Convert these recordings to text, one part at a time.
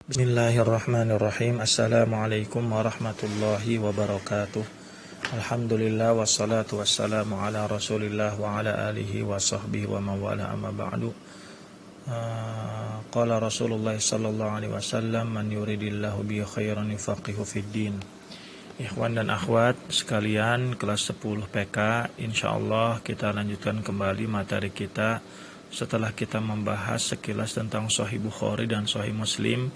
Bismillahirrahmanirrahim. Assalamualaikum warahmatullahi wabarakatuh. Alhamdulillah wassalatu wassalamu ala Rasulillah wa ala alihi wa sahbihi wa mawala amma ba'du. Qala Rasulullah sallallahu alaihi wasallam, man yuridillahu bihi khairan yufaqihu fid din. Ikhwan dan akhwat sekalian, kelas 10 PK, insyaallah kita lanjutkan kembali materi kita setelah kita membahas sekilas tentang Sahih Bukhari dan Sahih Muslim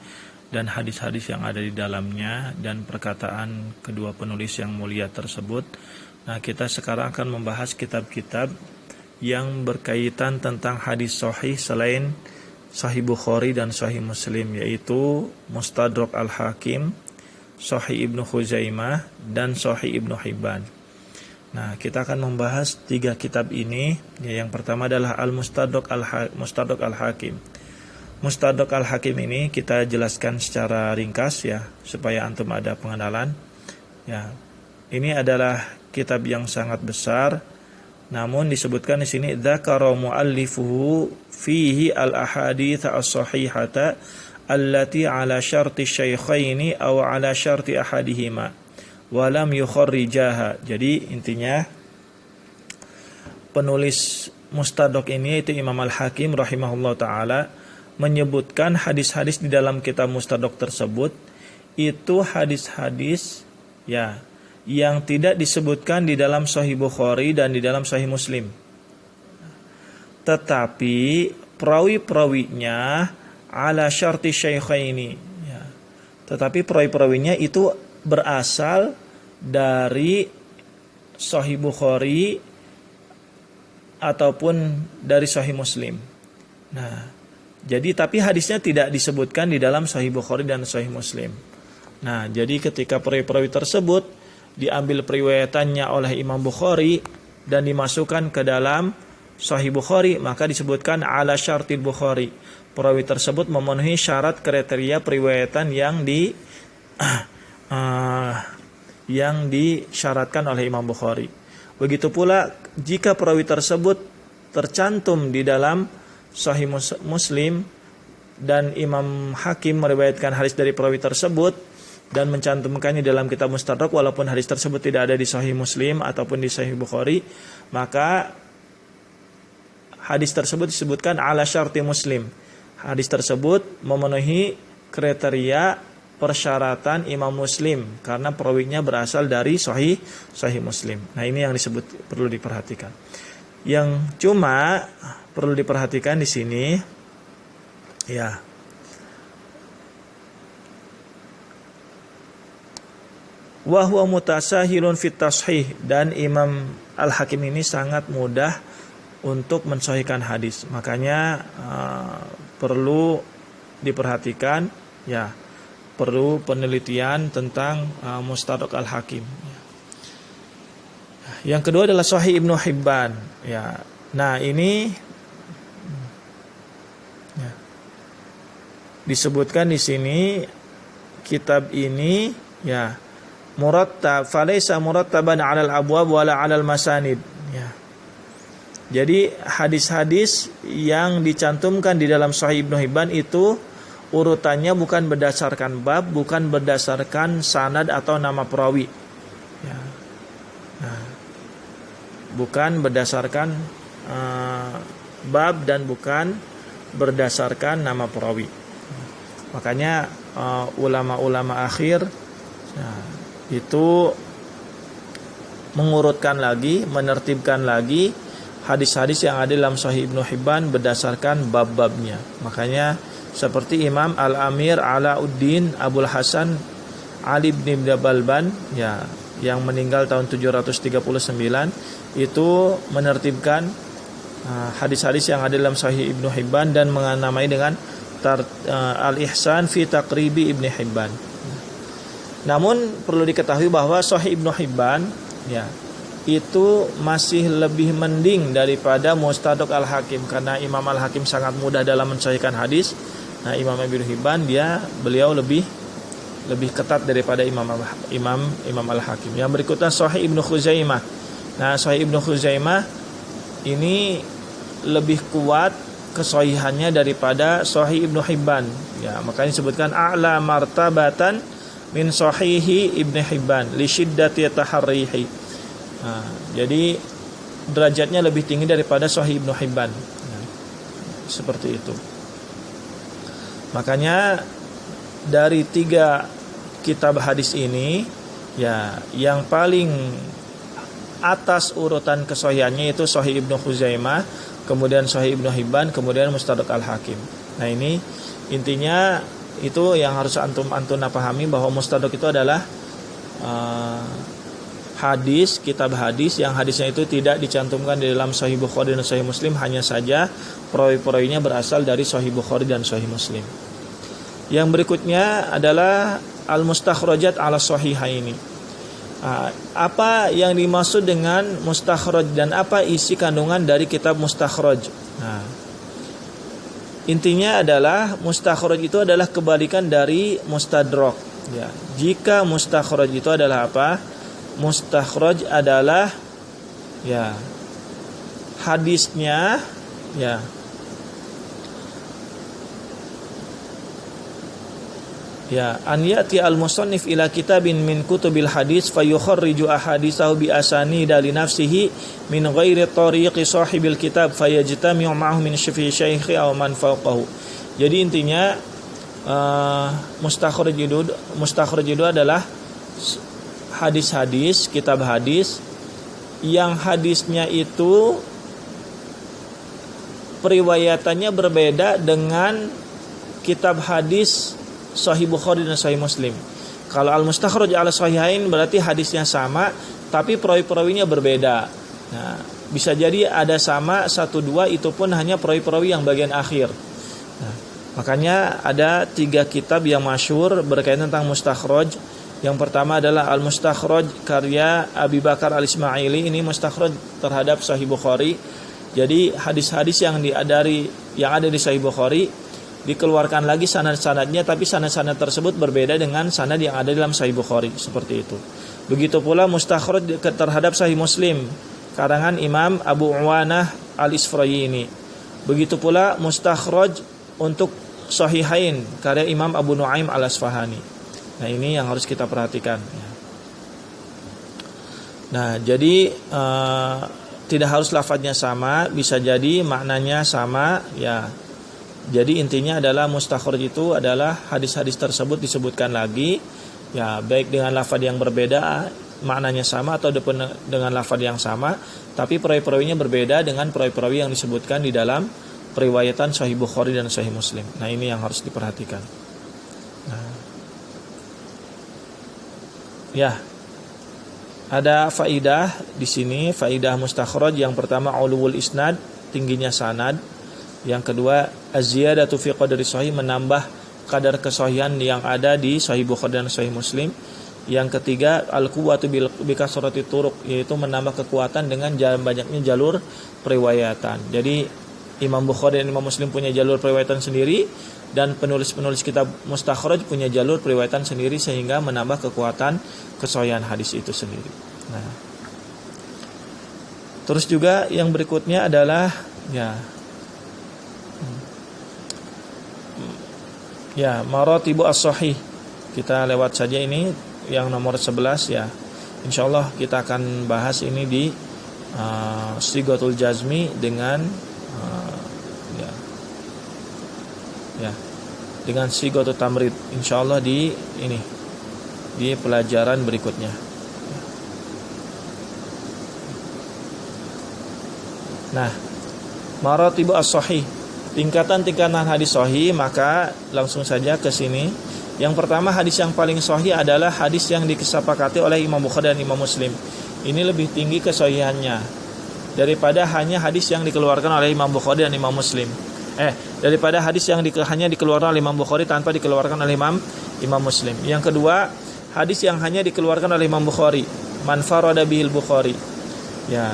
dan hadis-hadis yang ada di dalamnya dan perkataan kedua penulis yang mulia tersebut. Nah, kita sekarang akan membahas kitab-kitab yang berkaitan tentang hadis sahih selain Sahih Bukhari dan Sahih Muslim, yaitu Mustadrak Al-Hakim, Sahih Ibnu Khuzaimah, dan Sahih Ibnu Hibban. Nah, kita akan membahas 3 kitab ini. Yang pertama adalah Al-Mustadrak Al-Hakim. Mustadrak Al-Hakim ini kita jelaskan secara ringkas ya, supaya antum ada pengenalan. Ya, ini adalah kitab yang sangat besar. Namun disebutkan di sini dzakara muallifuhu fihi al-ahadits as-sahihata allati ala syarti syaikhaini aw ala syarti ahadihima walam yukharrijaha. Jadi intinya penulis Mustadrak ini yaitu Imam Al-Hakim rahimahullah ta'ala menyebutkan hadis-hadis di dalam kitab Mustadrak tersebut itu hadis-hadis ya yang tidak disebutkan di dalam Sahih Bukhari dan di dalam Sahih Muslim, tetapi perawi-perawinya ala syarti syaikhaini ya. Tetapi perawi-perawinya itu berasal dari Sahih Bukhari ataupun dari Sahih Muslim. Nah, jadi tapi hadisnya tidak disebutkan di dalam Sahih Bukhari dan Sahih Muslim. Nah, jadi ketika perawi-perawi tersebut diambil periwayatannya oleh Imam Bukhari dan dimasukkan ke dalam Sahih Bukhari, maka disebutkan ala syartil Bukhari. Perawi tersebut memenuhi syarat kriteria periwayatan yang disyaratkan oleh Imam Bukhari. Begitu pula jika perawi tersebut tercantum di dalam Sahih Muslim dan Imam Hakim meriwayatkan hadis dari perawi tersebut dan mencantumkannya dalam kitab Mustadrak walaupun hadis tersebut tidak ada di Sahih Muslim ataupun di Sahih Bukhari, maka hadis tersebut disebutkan ala syarti Muslim. Hadis tersebut memenuhi kriteria persyaratan Imam Muslim karena perawinya berasal dari Sahih Muslim. Nah, ini yang disebut perlu diperhatikan. Yang cuma perlu diperhatikan di sini ya, wa huwa mutasahilun fit tashih, dan Imam Al-Hakim ini sangat mudah untuk mensahihkan hadis. Makanya perlu diperhatikan ya, perlu penelitian tentang Mustadrak Al-Hakim. Yang kedua adalah Sahih Ibnu Hibban ya. Nah, ini ya, disebutkan di sini kitab ini ya murattab, falaysa murattaban 'alal abwab wala 'alal masanid ya. Jadi hadis-hadis yang dicantumkan di dalam Sahih Ibnu Hibban itu urutannya bukan berdasarkan bab, bukan berdasarkan sanad atau nama perawi ya. Nah, bukan berdasarkan bab dan bukan berdasarkan nama perawi. Makanya ulama-ulama akhir ya, itu mengurutkan lagi, menertibkan lagi hadis-hadis yang ada dalam Sahih Ibnu Hibban berdasarkan bab-babnya. Makanya seperti Imam Al-Amir Alauddin Abul Hasan Ali bin Balban ya, yang meninggal tahun 739, itu menertibkan hadis-hadis yang ada dalam Sahih Ibnu Hibban dan menamai dengan Al-Ihsan fi Taqribi Ibnu Hibban. Namun perlu diketahui bahwa Sahih Ibnu Hibban ya, itu masih lebih mending daripada Mustadrak Al-Hakim karena Imam Al-Hakim sangat mudah dalam mensahihkan hadis. Nah, Imam Ibnu Hibban beliau lebih ketat daripada Imam Al-Hakim. Yang berikutnya Sahih Ibnu Khuzaimah. Nah, Sahih Ibnu Khuzaimah ini lebih kuat kesohihannya daripada Sahih Ibnu Hibban. Ya, makanya disebutkan a'la martabatan min Sahihi Ibnu Hibban li syiddati taharrihi. Nah, jadi derajatnya lebih tinggi daripada Sahih Ibnu Hibban. Nah, seperti itu. Makanya dari 3 kitab hadis ini, ya, yang paling atas urutan kesohihannya itu Sahih Ibnu Khuzaimah, kemudian Sahih Ibnu Hibban, kemudian Mustadrak Al-Hakim. Nah, ini intinya itu yang harus antum pahami, bahwa Mustadrak itu adalah hadis, kitab hadis yang hadisnya itu tidak dicantumkan di dalam Sahih Bukhari dan Sahih Muslim, hanya saja perawi-perawinya berasal dari Sahih Bukhari dan Sahih Muslim. Yang berikutnya adalah al-mustakhrajat ala sahihaini. Apa yang dimaksud dengan mustakhraj dan apa isi kandungan dari kitab mustakhraj? Nah, intinya adalah mustakhraj itu adalah kebalikan dari mustadrak. Ya, jika mustakhraj itu adalah apa? Mustakhraj adalah, ya, hadisnya, ya, ya, an ya'ti al-musannif ila kitabin min kutubil hadis fayukharriju ahaditsahu bi asanida li nafsihi min ghairi tariqi sahibil kitab fayajtami'u ma'ahu min shaykhi aw man fawqahu. Jadi intinya mustakhraj itu adalah hadis-hadis, kitab hadis yang hadisnya itu periwayatannya berbeda dengan kitab hadis Sahih Bukhari dan Sahih Muslim. Kalau al-mustakhraj ala sahihain berarti hadisnya sama tapi perawi-perawinya berbeda. Nah, bisa jadi ada sama 1-2, itu pun hanya perawi-perawi yang bagian akhir. Nah, makanya ada 3 kitab yang masyhur berkaitan tentang mustakhraj. Yang pertama adalah al-mustakhraj karya Abi Bakar al-Ismaili. Ini mustakhraj terhadap Sahih Bukhari. Jadi hadis-hadis yang ada di Sahih Bukhari dikeluarkan lagi sanad-sanadnya, tapi sanad-sanad tersebut berbeda dengan sanad yang ada dalam Sahih Bukhari, seperti itu. Begitu pula mustakhraj terhadap Sahih Muslim karangan Imam Abu Uwanah Al-Isfrayini. Begitu pula mustakhraj untuk Sahihain karya Imam Abu Nuaim Al-Asfahani. Nah, ini yang harus kita perhatikan. Nah, jadi tidak harus lafadznya sama, bisa jadi maknanya sama, ya. Jadi intinya adalah mustakhraj itu adalah hadis-hadis tersebut disebutkan lagi, ya, baik dengan lafadz yang berbeda, maknanya sama, atau dengan lafadz yang sama, tapi perawi-perawinya berbeda dengan perawi-perawi yang disebutkan di dalam periwayatan Sahih Bukhari dan Sahih Muslim. Nah, ini yang harus diperhatikan. Nah, ya, ada faidah di sini, faidah mustakhraj. Yang pertama ulul isnad, tingginya sanad. Yang kedua, az-ziyadatu fi qadri sahih, menambah kadar kesahihan yang ada di Sahih Bukhari dan Sahih Muslim. Yang ketiga, al-quwwatu bi kasrati turuq, yaitu menambah kekuatan dengan banyaknya jalur periwayatan. Jadi Imam Bukhari dan Imam Muslim punya jalur periwayatan sendiri, dan penulis-penulis kitab mustakhraj punya jalur periwayatan sendiri, sehingga menambah kekuatan kesahihan hadis itu sendiri. Nah, terus juga yang berikutnya adalah, ya, maratibu as-sahih. Kita lewat saja ini yang nomor 11, ya. Insyaallah kita akan bahas ini di Sighatul Jazmi dengan dengan Sighatul Tamrid, insyaallah di pelajaran berikutnya. Nah, maratibu as-sahih, tingkatan-tingkatan hadis sahih, maka langsung saja ke sini. Yang pertama, hadis yang paling sahih adalah hadis yang disepakati oleh Imam Bukhari dan Imam Muslim. Ini lebih tinggi kesahihannya daripada hanya hadis yang dikeluarkan oleh Imam Bukhari dan Imam Muslim. Daripada hadis yang hanya dikeluarkan oleh Imam Bukhari tanpa dikeluarkan oleh Imam Muslim. Yang kedua, hadis yang hanya dikeluarkan oleh Imam Bukhari, man farada bihil Bukhari. Ya,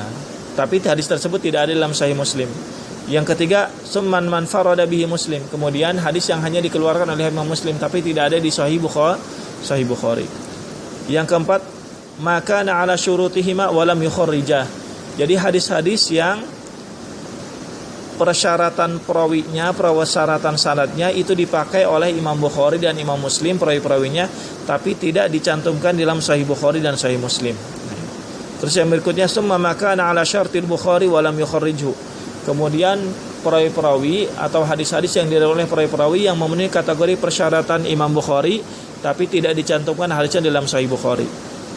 tapi hadis tersebut tidak ada dalam Sahih Muslim. Yang ketiga, summan man farada bihi Muslim. Kemudian hadis yang hanya dikeluarkan oleh Imam Muslim tapi tidak ada di Sahih Bukhari. Yang keempat, maka ala syurutihima wa lam yukharrijah. Jadi hadis-hadis yang persyaratan perawinya, persyaratan sanadnya itu dipakai oleh Imam Bukhari dan Imam Muslim perawi-perawinya, tapi tidak dicantumkan dalam Sahih Bukhari dan Sahih Muslim. Terus yang berikutnya, summa makana ala syartil Bukhari wa lam yukharrijhu. Kemudian perawi-perawi atau hadis-hadis yang diriwayatkan oleh perawi-perawi yang memenuhi kategori persyaratan Imam Bukhari tapi tidak dicantumkan hadisnya dalam Sahih Bukhari.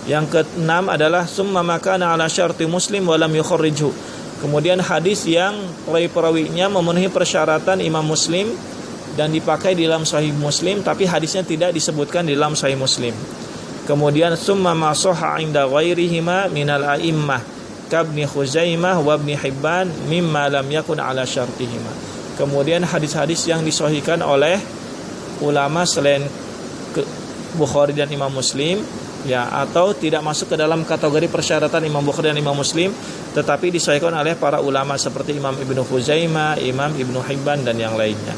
Yang keenam adalah summa makana ala syarti Muslim wa lam yukharrijhu. Kemudian hadis yang perawi-perawinya memenuhi persyaratan Imam Muslim dan dipakai di dalam Sahih Muslim tapi hadisnya tidak disebutkan di dalam Sahih Muslim. Kemudian summa ma sahha 'inda ghairihima minal a'immah kabni Khuzaimah wa ibn Hibban mimma lam yakun ala syartihima. Kemudian hadis-hadis yang disahihkan oleh ulama selain Bukhari dan Imam Muslim, ya, atau tidak masuk ke dalam kategori persyaratan Imam Bukhari dan Imam Muslim tetapi disahihkan oleh para ulama seperti Imam Ibnu Khuzaimah, Imam Ibnu Hibban dan yang lainnya.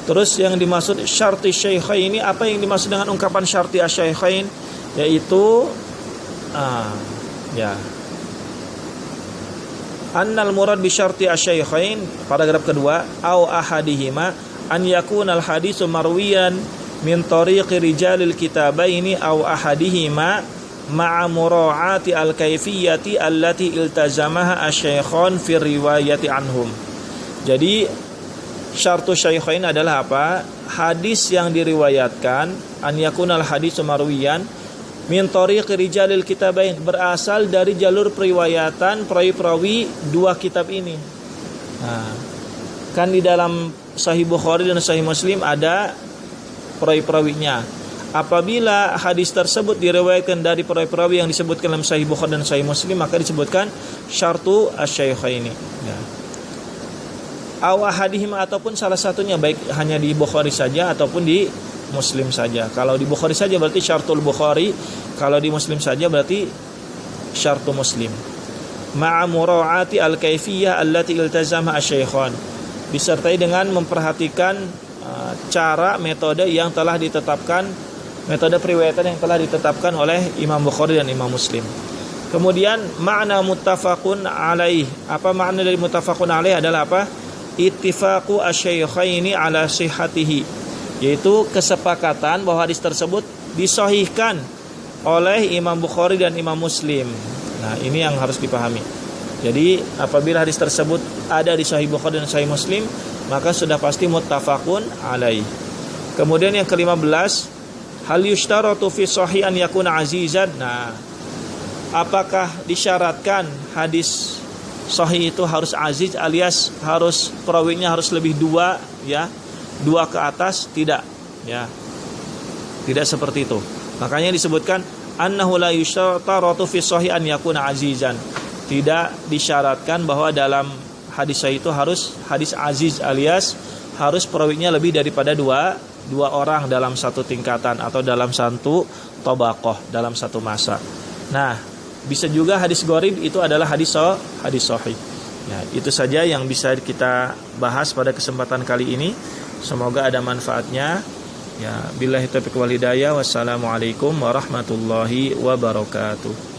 Terus yang dimaksud syarti syaikhain ini, apa yang dimaksud dengan ungkapan syarti asyaikhain? Yaitu annal murad bi syarti asyaikhain, paragraf kedua, au ahadihima an yakunal hadisu marwiyan min tariqi rijalil kitabaini aw ahadihima ma'a mura'ati al-kayfiyati allati iltazamaha asy-syaikhan fi riwayati anhum. Jadi syartu syaikhain adalah apa? Hadis yang diriwayatkan, an yakunal hadisu marwiyan min tariqi rijalil kitabain, berasal dari jalur periwayatan perawi-perawi dua kitab ini. Kan di dalam Sahih Bukhari dan Sahih Muslim ada perawi-perawinya. Apabila hadis tersebut diriwayatkan dari perawi-perawi yang disebutkan dalam Sahih Bukhari dan Sahih Muslim, maka disebutkan syartu asy-syaikhaini. Aw ahadihim, ataupun salah satunya, baik hanya di Bukhari saja ataupun di Muslim saja. Kalau di Bukhari saja berarti syartul Bukhari, kalau di Muslim saja berarti syartu Muslim. Ma'a mura'ati al-kayfiyah allati iltazama asy-syaikhan, disertai dengan memperhatikan cara metode yang telah ditetapkan, metode periwayatan yang telah ditetapkan oleh Imam Bukhari dan Imam Muslim. Kemudian makna muttafaqun alaih, apa makna dari muttafaqun alaih adalah apa? Ittifaqu asy-syaikhaini ala sihhatihi, yaitu kesepakatan bahwa hadis tersebut disahihkan oleh Imam Bukhari dan Imam Muslim. Nah, ini yang harus dipahami. Jadi apabila hadis tersebut ada di Sahih Bukhari dan Sahih Muslim, maka sudah pasti muttafaqun alaih. Kemudian yang ke-15, hal yushtaratu fi sahih an yakuna azizan. Nah, apakah disyaratkan hadis sahih itu harus aziz, alias harus perawinya harus lebih dua, ya, dua ke atas? Tidak, ya, tidak seperti itu. Makanya disebutkan annahu la yushtaratu fi sahih an yakuna azizan. Tidak disyaratkan bahwa dalam hadis sahih itu harus hadis aziz, alias harus perawinya lebih daripada dua orang dalam satu tingkatan atau dalam satu tabaqah, dalam satu masa. Nah, bisa juga hadis gharib itu adalah hadis sahih. Ya, itu saja yang bisa kita bahas pada kesempatan kali ini. Semoga ada manfaatnya. Ya, billahi taufiq wal hidayah. Wassalamualaikum warahmatullahi wabarakatuh.